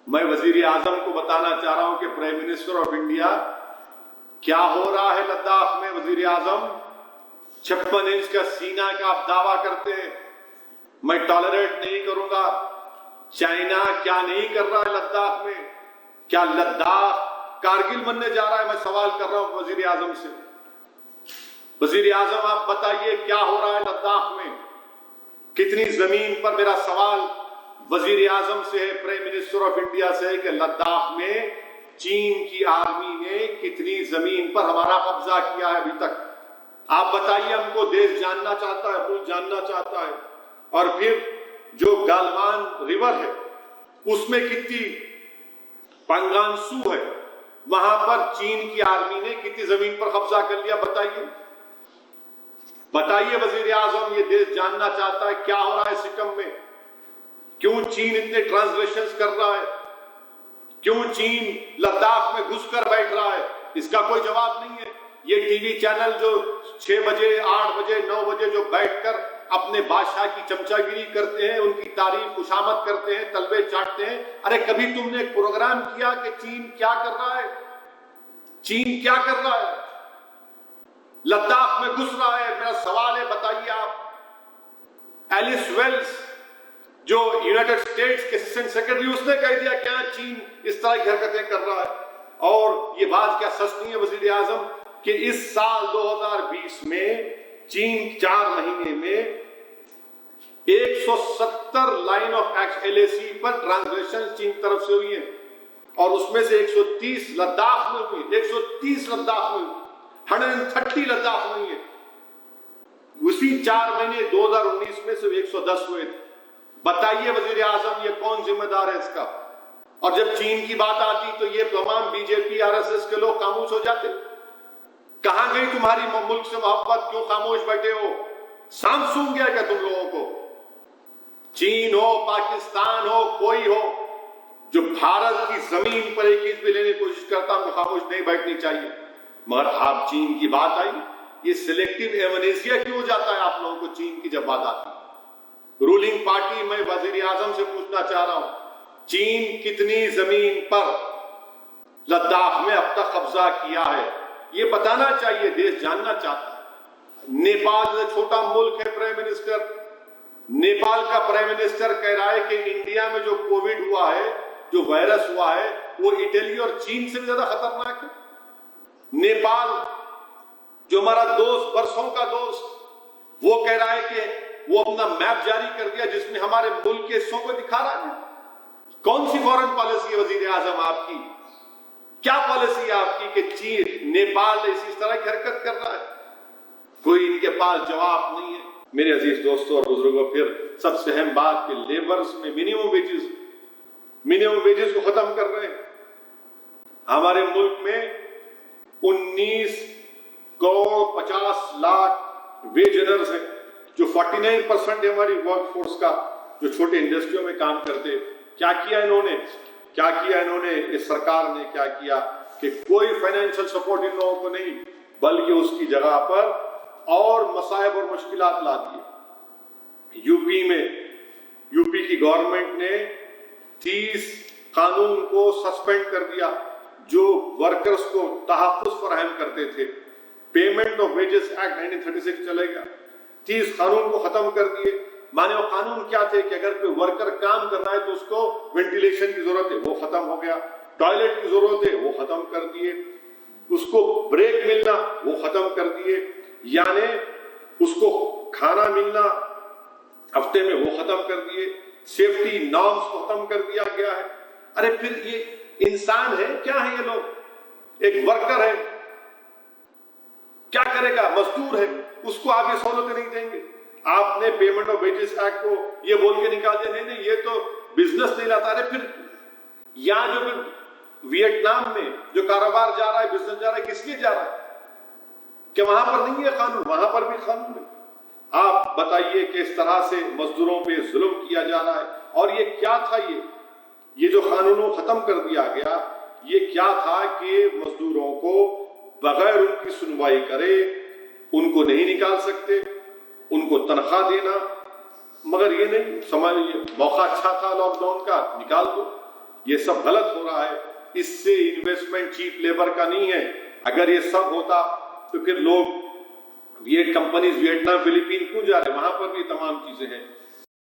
میں وزیر اعظم کو بتانا چاہ رہا ہوں کہ پرائم منسٹر آف انڈیا، کیا ہو رہا ہے لداخ میں؟ وزیر اعظم 56 انچ کا سینہ کا آپ دعویٰ کرتے ہیں، میں ٹالریٹ نہیں کروں گا۔ چائنا کیا نہیں کر رہا ہے لداخ میں؟ کیا لداخ کارگل بننے جا رہا ہے؟ میں سوال کر رہا ہوں وزیر اعظم سے۔ وزیر اعظم آپ بتائیے کیا ہو رہا ہے لداخ میں؟ کتنی زمین پر، میرا سوال وزیر اعظم سے ہے، پرائم منسٹر آف انڈیا سے ہے کہ لداخ میں چین کی آرمی نے کتنی زمین پر ہمارا قبضہ کیا ہے ابھی تک؟ آپ بتائیے، ہم کو دیش جاننا چاہتا ہے، ملک جاننا چاہتا ہے۔ اور پھر جو گالوان ریور ہے اس میں کتنی پنگان سو ہے، وہاں پر چین کی آرمی نے کتنی زمین پر قبضہ کر لیا؟ بتائیے بتائیے وزیر اعظم، یہ دیش جاننا چاہتا ہے کیا ہو رہا ہے سکم میں؟ کیوں چین اتنے ٹرانسلیشنز کر رہا ہے؟ کیوں چین لداخ میں گھس کر بیٹھ رہا ہے؟ اس کا کوئی جواب نہیں ہے۔ یہ ٹی وی چینل جو 6 بجے 8 بجے 9 بجے جو بیٹھ کر اپنے بادشاہ کی چمچا گیری کرتے ہیں، ان کی تعریف خوشامد کرتے ہیں، تلوے چاٹتے ہیں، ارے کبھی تم نے ایک پروگرام کیا کہ چین کیا کر رہا ہے؟ چین کیا کر رہا ہے؟ لداخ میں گھس رہا ہے۔ میرا سوال ہے، بتائیے آپ۔ ایلس ویلز جو یونائٹڈ اسٹیٹس کے اسسٹنٹ سیکرٹری، اس نے کہہ دیا کیا چین اس طرح کی حرکتیں کر رہا ہے؟ اور یہ بات کیا سچ نہیں ہے وزیر اعظم کہ اس سال 2020 میں چین 4 مہینے میں 170 لائن آف LAC پر ٹرانسلیشن چین طرف سے ہوئی ہیں، اور اس میں سے 130 لداخ میں ہوئی، 130 لداخ میں ہوئی، 130 لداخ میں ہوئی ہے۔ اسی 4 مہینے 2019 میں صرف 110 ہوئے تھے۔ بتائیے وزیر اعظم، یہ کون ذمہ دار ہے اس کا؟ اور جب چین کی بات آتی تو یہ تمام BJP RSS کے لوگ خاموش ہو جاتے۔ کہاں گئی تمہاری ملک سے محبت؟ کیوں خاموش بیٹھے ہو؟ سانپ سونگ گیا کیا تم لوگوں کو؟ چین ہو، پاکستان ہو، کوئی ہو جو بھارت کی زمین پر ایک چیز بھی لینے کی کوشش کرتا ہوں تو خاموش نہیں بیٹھنی چاہیے۔ مگر آپ چین کی بات آئی، یہ سلیکٹیو ایمنیزیا کیوں ہو جاتا ہے آپ لوگوں کو چین کی جب بات آتی؟ رولنگ پارٹی، میں وزیر اعظم سے پوچھنا چاہ رہا ہوں، چین کتنی زمین پر لداخ میں اب تک قبضہ کیا ہے؟ یہ بتانا چاہیے، دیش جاننا چاہتا ہے۔ نیپال سے چھوٹا ملک ہے، پرائم منسٹر، نیپال کا پرائم منسٹر کہہ رہا ہے کہ انڈیا میں جو کووڈ ہوا ہے، جو وائرس ہوا ہے، وہ اٹلی اور چین سے بھی زیادہ خطرناک ہے۔ نیپال جو ہمارا دوست، برسوں کا دوست، وہ کہہ رہا ہے کہ وہ اپنا میپ جاری کر دیا جس میں ہمارے ملک کے حصوں کو دکھا رہا ہے۔ کون سی فورن پالیسی ہے وزیر اعظم آپ کی؟ کیا پالیسی ہے آپ کی کہ چین، نیپال اسی طرح کی حرکت کر رہا ہے؟ کوئی ان کے پاس جواب نہیں ہے۔ میرے عزیز دوستوں اور بزرگوں، پھر سب سے اہم بات کہ لیبرز میں منیمم ویجز کو ختم کر رہے ہیں۔ ہمارے ملک میں 19 کروڑ 50 لاکھ ویج ارنرز ہیں، جو 49% ہے ہماری ورک فورس کا، جو چھوٹے انڈسٹریوں میں کام کرتے۔ کیا کیا انہوں نے اس سرکار نے کیا کیا کہ کوئی فائنینشل سپورٹ ان لوگوں کو نہیں، بلکہ اس کی جگہ پر اور مصائب اور مشکلات لا دیے۔ یو پی کی گورنمنٹ نے 30 قانون کو سسپینڈ کر دیا جو ورکرز کو تحفظ فراہم کرتے تھے۔ پیمنٹ آف ویجز ایکٹ 1936 چلے گا، 30 قانون کو ختم کر دیے۔ مانے وہ قانون کیا تھے کہ اگر کوئی ورکر کام کر رہا ہے تو اس کو وینٹیلیشن کی ضرورت ہے، وہ ختم ہو گیا۔ ٹوائلٹ کی ضرورت ہے، وہ ختم کر دیے۔ اس کو بریک ملنا، وہ ختم کر دیے۔ یعنی اس کو کھانا ملنا ہفتے میں، وہ ختم کر دیے۔ سیفٹی نارمز کو ختم کر دیا گیا ہے۔ ارے پھر یہ انسان ہے کیا ہے؟ یہ لوگ ایک ورکر ہے، کیا کرے گا؟ مزدور ہے، اس کو آپ یہ سہولتیں نہیں دیں گے۔ آپ نے پیمنٹ آف ویجز ایکٹ کو یہ بول کے نکال دیا، نہیں یہ تو بزنس نہیں لاتا۔ ارے پھر یہاں جو پھر ویتنام میں جو کاروبار جا رہا ہے، بزنس جا رہا ہے، کس لیے جا رہا ہے؟ کہ وہاں پر نہیں ہے قانون؟ وہاں پر بھی قانون ہے۔ آپ بتائیے کہ اس طرح سے مزدوروں پہ ظلم کیا جا رہا ہے۔ اور یہ کیا تھا؟ یہ جو قانون ختم کر دیا گیا، یہ کیا تھا کہ مزدوروں کو بغیر ان کی سنوائی کرے ان کو نہیں نکال سکتے، ان کو تنخواہ دینا۔ مگر یہ نہیں، سمجھ موقع اچھا تھا لاک ڈاؤن کا، نکال دو۔ یہ سب غلط ہو رہا ہے. اس سے انویسٹمنٹ چیپ لیبر کا نہیں ہے. اگر یہ سب ہوتا تو پھر لوگ یہ کمپنیز ویتنام فلپین کیوں جا رہے ہیں؟ وہاں پر بھی تمام چیزیں ہیں.